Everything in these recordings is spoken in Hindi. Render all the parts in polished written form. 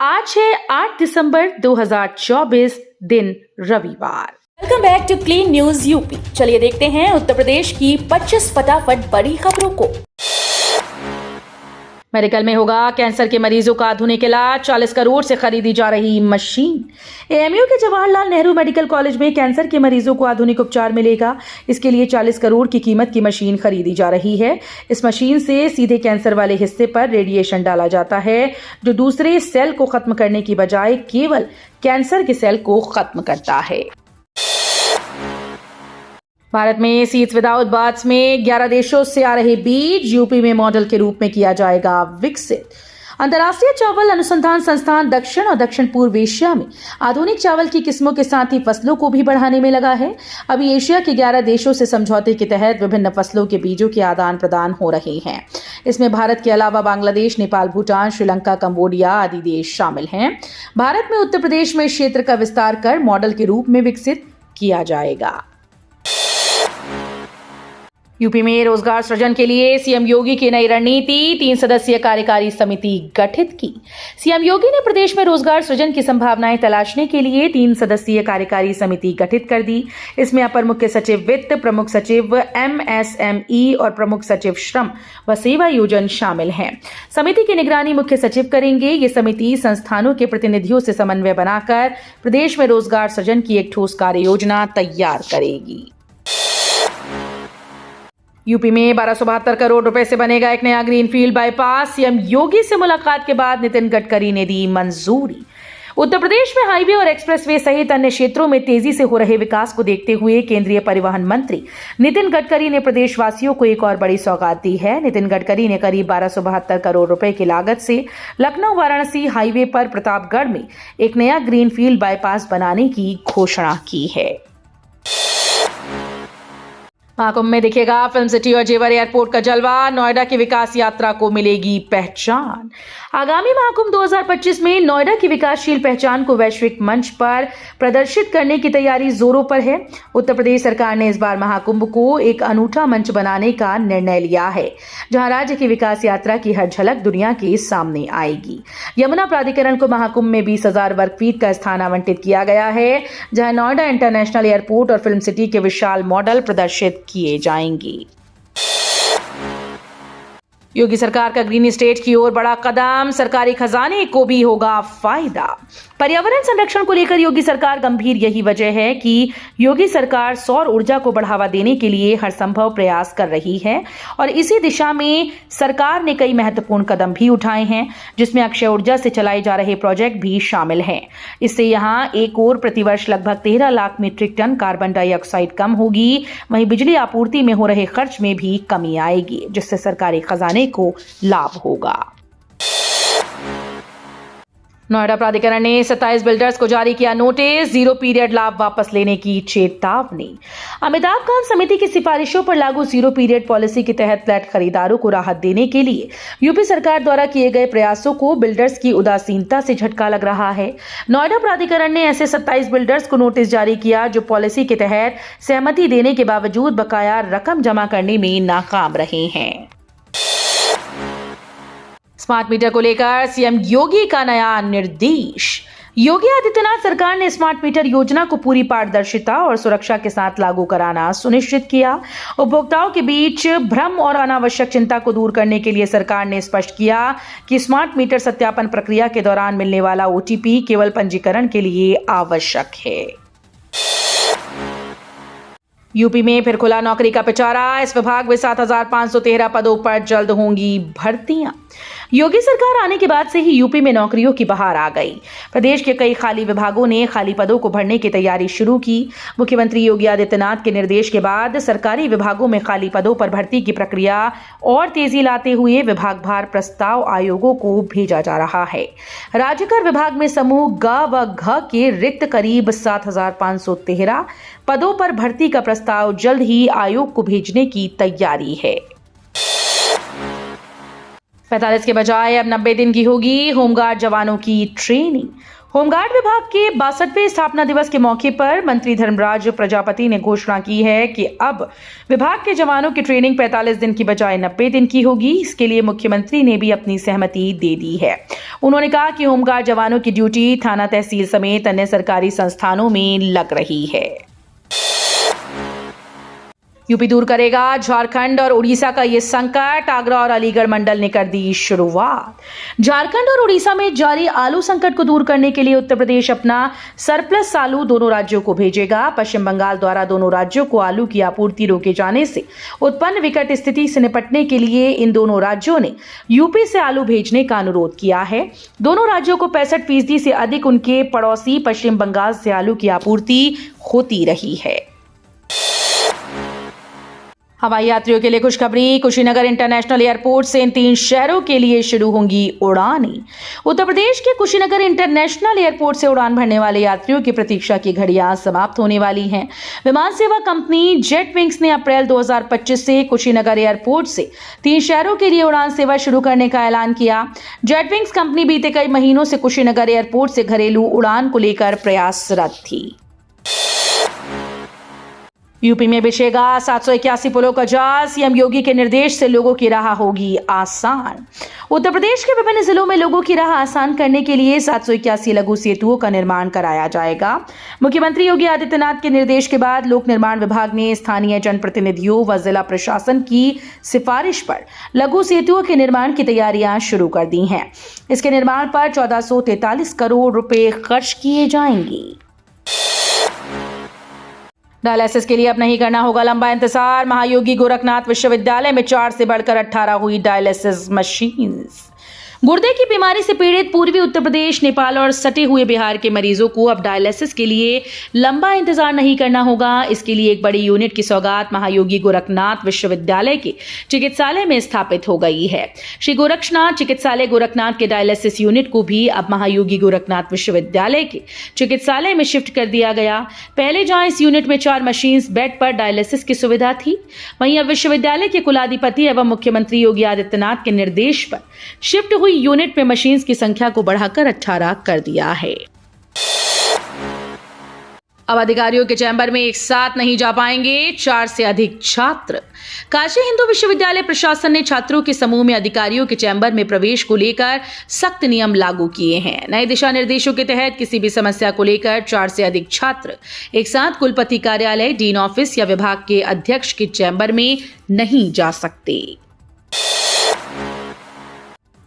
आज है 8 दिसंबर 2024 दिन रविवार। Welcome back to clean news UP. चलिए देखते हैं उत्तर प्रदेश की 25 फटाफट बड़ी खबरों को। मेडिकल में होगा कैंसर के मरीजों का आधुनिक इलाज, 40 करोड़ से खरीदी जा रही मशीन। एएमयू के जवाहरलाल नेहरू मेडिकल कॉलेज में कैंसर के मरीजों को आधुनिक उपचार मिलेगा। इसके लिए 40 करोड़ की कीमत की मशीन खरीदी जा रही है। इस मशीन से सीधे कैंसर वाले हिस्से पर रेडिएशन डाला जाता है, जो दूसरे सेल को खत्म करने की बजाय केवल कैंसर के सेल को खत्म करता है। भारत में सीड्स विदाउट बर्ड्स में 11 देशों से आ रहे बीज यूपी में मॉडल के रूप में किया जाएगा विकसित। अंतर्राष्ट्रीय चावल अनुसंधान संस्थान दक्षिण और दक्षिण पूर्व एशिया में आधुनिक चावल की किस्मों के साथ ही फसलों को भी बढ़ाने में लगा है। अभी एशिया के 11 देशों से समझौते के तहत विभिन्न फसलों के बीजों के आदान प्रदान हो रहे हैं। इसमें भारत के अलावा बांग्लादेश, नेपाल, भूटान, श्रीलंका, कंबोडिया आदि देश शामिल हैं। भारत में उत्तर प्रदेश में इस क्षेत्र का विस्तार कर मॉडल के रूप में विकसित किया जाएगा। यूपी में रोजगार सृजन के लिए सीएम योगी की नई रणनीति, 3 सदस्यीय कार्यकारी समिति गठित की। सीएम योगी ने प्रदेश में रोजगार सृजन की संभावनाएं तलाशने के लिए 3 सदस्यीय कार्यकारी समिति गठित कर दी। इसमें अपर मुख्य सचिव वित्त, प्रमुख सचिव एमएसएमई और प्रमुख सचिव श्रम व सेवा योजन शामिल हैं। समिति की निगरानी मुख्य सचिव करेंगे। ये समिति संस्थानों के प्रतिनिधियों से समन्वय बनाकर प्रदेश में रोजगार सृजन की एक ठोस कार्य योजना तैयार करेगी। यूपी में 1272 करोड़ रुपए से बनेगा एक नया ग्रीनफील्ड बाईपास। सीएम योगी से मुलाकात के बाद नितिन गडकरी ने दी मंजूरी। उत्तर प्रदेश में हाईवे और एक्सप्रेसवे सहित अन्य क्षेत्रों में तेजी से हो रहे विकास को देखते हुए केंद्रीय परिवहन मंत्री नितिन गडकरी ने प्रदेशवासियों को एक और बड़ी सौगात दी है। नितिन गडकरी ने करीब 1272 करोड़ रुपए की लागत से लखनऊ वाराणसी हाईवे पर प्रतापगढ़ में एक नया ग्रीनफील्ड बाईपास बनाने की घोषणा की है। महाकुंभ में दिखेगा फिल्म सिटी और जेवर एयरपोर्ट का जलवा, नोएडा की विकास यात्रा को मिलेगी पहचान। आगामी महाकुंभ 2025 में नोएडा की विकासशील पहचान को वैश्विक मंच पर प्रदर्शित करने की तैयारी जोरों पर है। उत्तर प्रदेश सरकार ने इस बार महाकुंभ को एक अनूठा मंच बनाने का निर्णय लिया है, जहां राज्य की विकास यात्रा की हर झलक दुनिया के सामने आएगी। यमुना प्राधिकरण को महाकुंभ में 20,000 वर्ग फीट का स्थान आवंटित किया गया है, जहां नोएडा इंटरनेशनल एयरपोर्ट और फिल्म सिटी के विशाल मॉडल प्रदर्शित किए जाएंगे। योगी सरकार का ग्रीन स्टेट की ओर बड़ा कदम, सरकारी खजाने को भी होगा फायदा। पर्यावरण संरक्षण को लेकर योगी सरकार गंभीर, यही वजह है कि योगी सरकार सौर ऊर्जा को बढ़ावा देने के लिए हर संभव प्रयास कर रही है और इसी दिशा में सरकार ने कई महत्वपूर्ण कदम भी उठाए हैं, जिसमें अक्षय ऊर्जा से चलाए जा रहे प्रोजेक्ट भी शामिल हैं। इससे यहां एक ओर प्रतिवर्ष लगभग 13 lakh metric tonne carbon dioxide कम होगी, वहीं बिजली आपूर्ति में हो रहे खर्च में भी कमी आएगी, जिससे सरकारी खजाने को लाभ होगा। नोएडा प्राधिकरण ने 27 बिल्डर्स को जारी किया नोटिस, 0 पीरियड लाभ वापस लेने की चेतावनी। अमिताभ कांत समिति की सिफारिशों पर लागू 0 पीरियड पॉलिसी के तहत फ्लैट खरीदारों को राहत देने के लिए यूपी सरकार द्वारा किए गए प्रयासों को बिल्डर्स की उदासीनता से झटका लग रहा है। नोएडा प्राधिकरण ने ऐसे 27 बिल्डर्स को नोटिस जारी किया जो पॉलिसी के तहत सहमति देने के बावजूद बकाया रकम जमा करने में नाकाम रहे हैं। स्मार्ट मीटर को लेकर सीएम योगी का नया निर्देश। योगी आदित्यनाथ सरकार ने स्मार्ट मीटर योजना को पूरी पारदर्शिता और सुरक्षा के साथ लागू कराना सुनिश्चित किया। उपभोक्ताओं के बीच भ्रम और अनावश्यक चिंता को दूर करने के लिए सरकार ने स्पष्ट किया कि स्मार्ट मीटर सत्यापन प्रक्रिया के दौरान मिलने वाला ओटीपी केवल पंजीकरण के लिए आवश्यक है। यूपी में फिर खुला नौकरी का पिटारा, इस विभाग में 7,513 पदों पर जल्द होंगी भर्तियां। योगी सरकार आने के बाद से ही यूपी में नौकरियों की बहार आ गई। प्रदेश के कई खाली विभागों ने खाली पदों को भरने की तैयारी शुरू की। मुख्यमंत्री योगी आदित्यनाथ के निर्देश के बाद सरकारी विभागों में खाली पदों पर भर्ती की प्रक्रिया और तेजी लाते हुए विभागवार प्रस्ताव आयोगों को भेजा जा रहा है। राज्यकर विभाग में समूह ग व घ के रिक्त करीब 7,513 पदों पर भर्ती का प्रस्ताव जल्द ही आयोग को भेजने की तैयारी है। 45 के बजाय अब 90 दिन की होगी होमगार्ड जवानों की ट्रेनिंग। होमगार्ड विभाग के 62वें स्थापना दिवस के मौके पर मंत्री धर्मराज प्रजापति ने घोषणा की है कि अब विभाग के जवानों की ट्रेनिंग 45 दिन की बजाय 90 दिन की होगी। इसके लिए मुख्यमंत्री ने भी अपनी सहमति दे दी है। उन्होंने कहा कि होमगार्ड जवानों की ड्यूटी थाना, तहसील समेत अन्य सरकारी संस्थानों में लग रही है। यूपी दूर करेगा झारखंड और उड़ीसा का ये संकट, आगरा और अलीगढ़ मंडल ने कर दी शुरुआत। झारखंड और उड़ीसा में जारी आलू संकट को दूर करने के लिए उत्तर प्रदेश अपना सरप्लस आलू दोनों राज्यों को भेजेगा। पश्चिम बंगाल द्वारा दोनों राज्यों को आलू की आपूर्ति रोके जाने से उत्पन्न विकट स्थिति से निपटने के लिए इन दोनों राज्यों ने यूपी से आलू भेजने का अनुरोध किया है। दोनों राज्यों को 65% से अधिक उनके पड़ोसी पश्चिम बंगाल से आलू की आपूर्ति होती रही है। हवाई यात्रियों के लिए खुशखबरी, कुशीनगर इंटरनेशनल एयरपोर्ट से इन 3 शहरों के लिए शुरू होंगी उड़ानें। उत्तर प्रदेश के कुशीनगर इंटरनेशनल एयरपोर्ट से उड़ान भरने वाले यात्रियों की प्रतीक्षा की घड़ियां समाप्त होने वाली हैं। विमान सेवा कंपनी जेट विंग्स ने अप्रैल 2025 से कुशीनगर एयरपोर्ट से 3 शहरों के लिए उड़ान सेवा शुरू करने का ऐलान किया। जेट विंग्स कंपनी बीते कई महीनों से कुशीनगर एयरपोर्ट से घरेलू उड़ान को लेकर प्रयासरत थी। यूपी में बिछेगा 781 पुलों का जाल, सीएम योगी के निर्देश से लोगों की राह होगी आसान। उत्तर प्रदेश के विभिन्न जिलों में लोगों की राह आसान करने के लिए 781 लघु सेतुओं का निर्माण कराया जाएगा। मुख्यमंत्री योगी आदित्यनाथ के निर्देश के बाद लोक निर्माण विभाग ने स्थानीय जनप्रतिनिधियों व जिला प्रशासन की सिफारिश पर लघु सेतुओं के निर्माण की तैयारियां शुरू कर दी हैं। इसके निर्माण पर 1443 करोड़ रुपए खर्च किए जाएंगे। डायलिसिस के लिए अब नहीं करना होगा लंबा इंतजार। महायोगी गोरखनाथ विश्वविद्यालय में 4 से बढ़कर 18 हुई डायलिसिस मशीन्स। गुर्दे की बीमारी से पीड़ित पूर्वी उत्तर प्रदेश, नेपाल और सटे हुए बिहार के मरीजों को अब डायलिसिस के लिए लंबा इंतजार नहीं करना होगा। इसके लिए एक बड़ी यूनिट की सौगात महायोगी गोरखनाथ विश्वविद्यालय के चिकित्सालय में स्थापित हो गई है। श्री गोरक्षनाथ चिकित्सालय गोरखनाथ के डायलिसिस यूनिट को भी अब महायोगी गोरखनाथ विश्वविद्यालय के चिकित्सालय में शिफ्ट कर दिया गया। पहले जहां इस यूनिट में 4 मशीन्स बेड पर डायलिसिस की सुविधा थी, वहीं अब विश्वविद्यालय के कुलाधिपति एवं मुख्यमंत्री योगी आदित्यनाथ के निर्देश पर शिफ्ट हुई यूनिट में मशीन्स की संख्या को बढ़ाकर 18 कर दिया है। अब अधिकारियों के चैम्बर में एक साथ नहीं जा पाएंगे 4 से अधिक छात्र। काशी हिंदू विश्वविद्यालय प्रशासन ने छात्रों के समूह में अधिकारियों के चैम्बर में प्रवेश को लेकर सख्त नियम लागू किए हैं। नए दिशा निर्देशों के तहत किसी भी समस्या को लेकर 4 से अधिक छात्र एक साथ कुलपति कार्यालय, डीन ऑफिस या विभाग के अध्यक्ष के चैम्बर में नहीं जा सकते।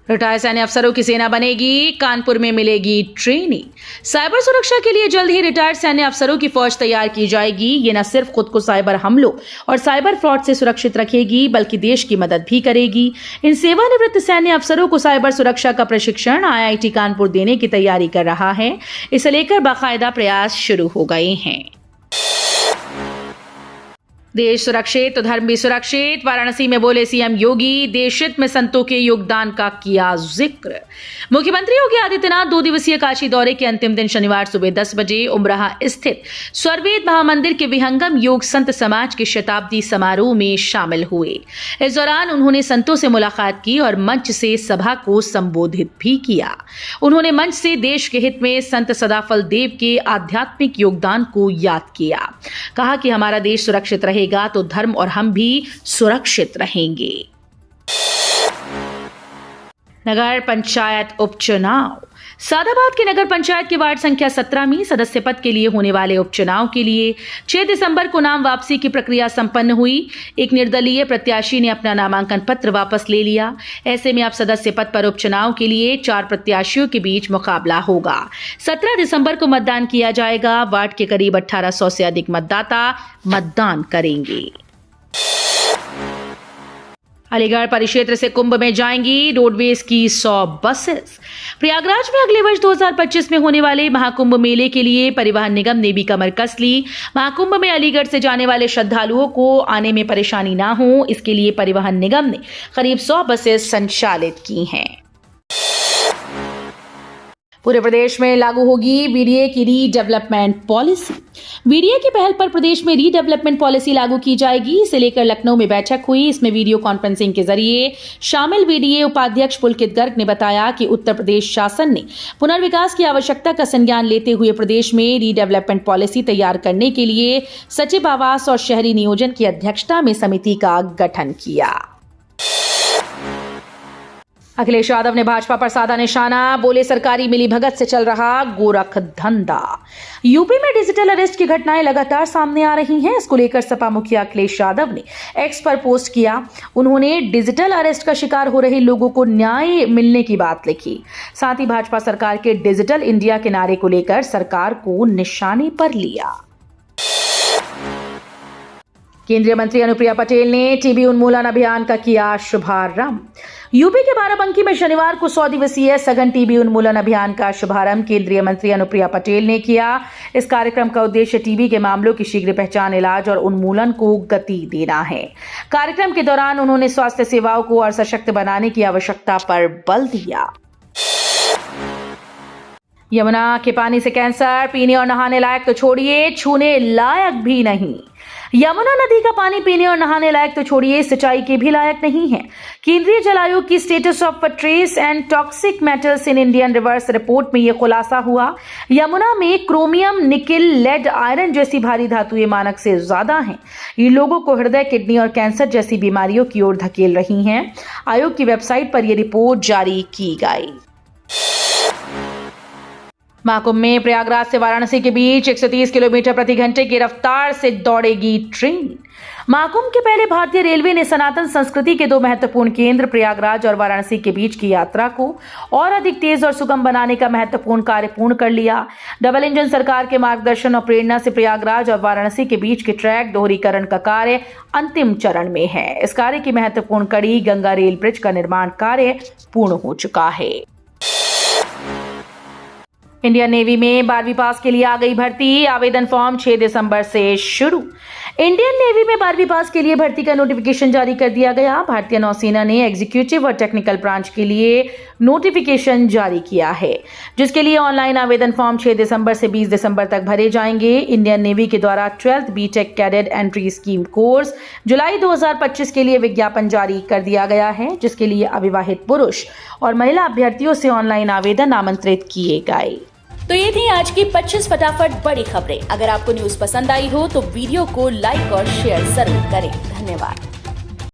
रिटायर्ड सैन्य अफसरों की सेना बनेगी, कानपुर में मिलेगी ट्रेनिंग। साइबर सुरक्षा के लिए जल्द ही रिटायर्ड सैन्य अफसरों की फौज तैयार की जाएगी। ये न सिर्फ खुद को साइबर हमलों और साइबर फ्रॉड से सुरक्षित रखेगी, बल्कि देश की मदद भी करेगी। इन सेवानिवृत्त सैन्य अफसरों को साइबर सुरक्षा का प्रशिक्षण IIT कानपुर देने की तैयारी कर रहा है। इसे लेकर बाकायदा प्रयास शुरू हो गए हैं। देश सुरक्षित तो धर्म भी सुरक्षित। वाराणसी में बोले सीएम योगी, देश हित में संतों के योगदान का किया जिक्र। मुख्यमंत्री योगी आदित्यनाथ 2 दिवसीय काशी दौरे के अंतिम दिन शनिवार सुबह 10 बजे उमराह स्थित स्वरवेद महामंदिर के विहंगम योग संत समाज के शताब्दी समारोह में शामिल हुए। इस दौरान उन्होंने संतों से मुलाकात की और मंच से सभा को संबोधित भी किया। उन्होंने मंच से देश के हित में संत सदाफल देव के आध्यात्मिक योगदान को याद किया। कहा कि हमारा देश सुरक्षित रहेगा तो धर्म और हम भी सुरक्षित रहेंगे। नगर पंचायत उपचुनाव। सादाबाद के नगर पंचायत के वार्ड संख्या 17 में सदस्य पद के लिए होने वाले उपचुनाव के लिए 6 दिसंबर को नाम वापसी की प्रक्रिया संपन्न हुई। एक निर्दलीय प्रत्याशी ने अपना नामांकन पत्र वापस ले लिया। ऐसे में अब सदस्य पद पर उपचुनाव के लिए 4 प्रत्याशियों के बीच मुकाबला होगा। 17 दिसंबर को मतदान किया जाएगा। वार्ड के करीब 1800 से अधिक मतदाता मतदान करेंगे। अलीगढ़ परिक्षेत्र से कुंभ में जाएंगी रोडवेज की 100 बसेस। प्रयागराज में अगले वर्ष 2025 में होने वाले महाकुंभ मेले के लिए परिवहन निगम ने भी कमर कस ली। महाकुंभ में अलीगढ़ से जाने वाले श्रद्धालुओं को आने में परेशानी ना हो, इसके लिए परिवहन निगम ने करीब 100 बसेस संचालित की हैं। पूरे प्रदेश में लागू होगी बीडीए की रीडेवलपमेंट पॉलिसी। बीडीए की पहल पर प्रदेश में रीडेवलपमेंट पॉलिसी लागू की जाएगी। इसे लेकर लखनऊ में बैठक हुई। इसमें वीडियो कॉन्फ्रेंसिंग के जरिए शामिल बीडीए उपाध्यक्ष पुलकित गर्ग ने बताया कि उत्तर प्रदेश शासन ने पुनर्विकास की आवश्यकता का संज्ञान लेते हुए प्रदेश में रीडेवलपमेंट पॉलिसी तैयार करने के लिए सचिव आवास और शहरी नियोजन की अध्यक्षता में समिति का गठन किया। अखिलेश यादव ने भाजपा पर साधा निशाना, बोले सरकारी मिलीभगत से चल रहा गोरख धंधा। यूपी में डिजिटल अरेस्ट की घटनाएं लगातार सामने आ रही हैं। इसको लेकर सपा मुखिया अखिलेश यादव ने एक्स पर पोस्ट किया। उन्होंने डिजिटल अरेस्ट का शिकार हो रहे लोगों को न्याय मिलने की बात लिखी। साथ ही भाजपा सरकार के डिजिटल इंडिया के नारे को लेकर सरकार को निशाने पर लिया। केंद्रीय मंत्री अनुप्रिया पटेल ने टीबी उन्मूलन अभियान का किया शुभारंभ। यूपी के बाराबंकी में शनिवार को 100 दिवसीय सघन टीबी उन्मूलन अभियान का शुभारंभ केंद्रीय मंत्री अनुप्रिया पटेल ने किया। इस कार्यक्रम का उद्देश्य टीबी के मामलों की शीघ्र पहचान, इलाज और उन्मूलन को गति देना है। कार्यक्रम के दौरान उन्होंने स्वास्थ्य सेवाओं को और सशक्त बनाने की आवश्यकता पर बल दिया। यमुना के पानी से कैंसर, पीने और नहाने लायक तो छोड़िए, छूने लायक भी नहीं। यमुना नदी का पानी पीने और नहाने लायक तो छोड़िए, सिंचाई के भी लायक नहीं है। केंद्रीय जल आयोग की status of trace and toxic metals in Indian reverse report में यह खुलासा हुआ। यमुना में क्रोमियम, निकिल, लेड, आयरन जैसी भारी धातुएं मानक से ज्यादा हैं। ये लोगों को हृदय, किडनी और कैंसर जैसी बीमारियों की ओर धकेल रही हैं। आयोग की वेबसाइट पर यह रिपोर्ट जारी की गई। महाकुंभ में प्रयागराज से वाराणसी के बीच 130 किलोमीटर प्रति घंटे की रफ्तार से दौड़ेगी ट्रेन। महाकुंभ के पहले भारतीय रेलवे ने सनातन संस्कृति के दो महत्वपूर्ण केंद्र प्रयागराज और वाराणसी के बीच की यात्रा को और अधिक तेज और सुगम बनाने का महत्वपूर्ण कार्य पूर्ण कर लिया। डबल इंजन सरकार के मार्गदर्शन और प्रेरणा से प्रयागराज और वाराणसी के बीच के ट्रैक दोहरीकरण का कार्य अंतिम चरण में है। इस कार्य की महत्वपूर्ण कड़ी गंगा रेल ब्रिज का निर्माण कार्य पूर्ण हो चुका है। इंडियन नेवी में 12वीं पास के लिए आ गई भर्ती। आवेदन फॉर्म 6 दिसंबर से शुरू। इंडियन नेवी में 12वीं पास के लिए भर्ती का नोटिफिकेशन जारी कर दिया गया। भारतीय नौसेना ने एग्जीक्यूटिव और टेक्निकल ब्रांच के लिए नोटिफिकेशन जारी किया है, जिसके लिए ऑनलाइन आवेदन फॉर्म 6 दिसंबर से 20 दिसंबर तक भरे जाएंगे। इंडियन नेवी के द्वारा 12th BTech cadet entry scheme course जुलाई 2025 के लिए विज्ञापन जारी कर दिया गया है, जिसके लिए अविवाहित पुरुष और महिला अभ्यर्थियों से ऑनलाइन आवेदन आमंत्रित किए गए। तो ये थी आज की 25 फटाफट बड़ी खबरें। अगर आपको न्यूज पसंद आई हो तो वीडियो को लाइक और शेयर जरूर करें। धन्यवाद।